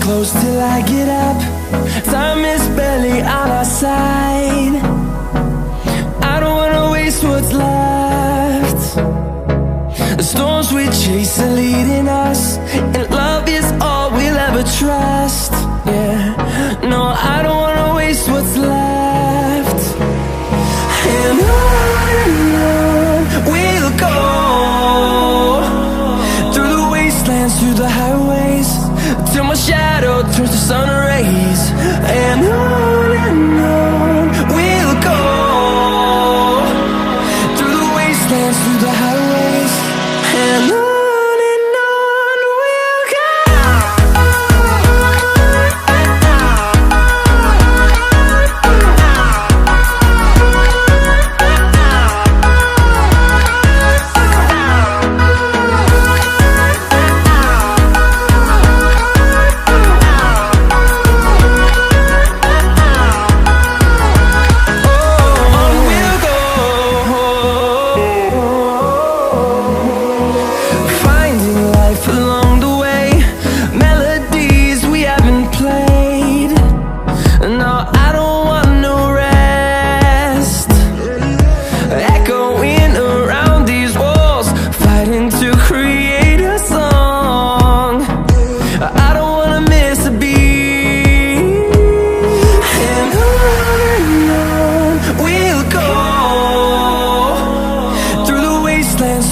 close till I get up. Time is barely on our side. I don't wanna waste what's left. The storms we chase are leading us, and love is all we'll ever trust. Yeah, no, I don't wanna waste what's left. And on we'll go, through the wastelands, through the highways, till my shadow turns to sun rays. And on we'll go, through the wastelands, through the highways, and on.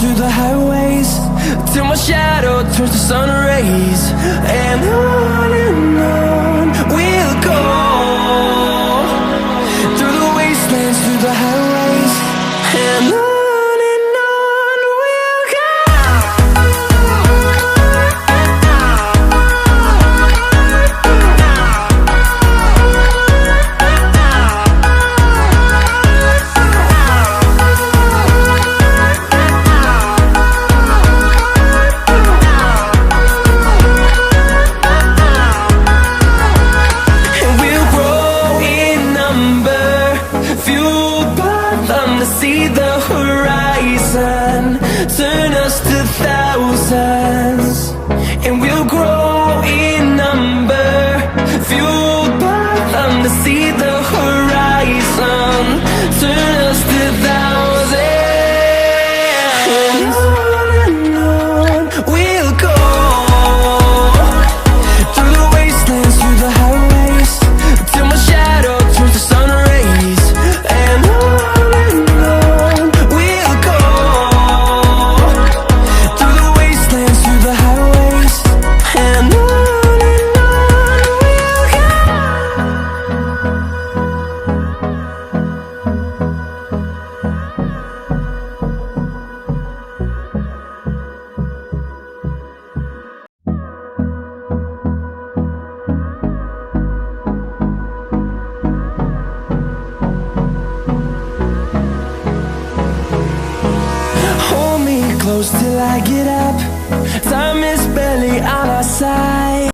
Through the highways, till my shadow turns to sun rays. And on we'll go, through the wastelands, through the highways, and on we'll go. See the horizon turn us to thousands, and we'll grow in number, fueled by them to see the horizon turn us to thousands. And on we'll go, through the wastelands, through the highways, till my shadow turns to sun rays. And close till I get up. Time is barely on our side.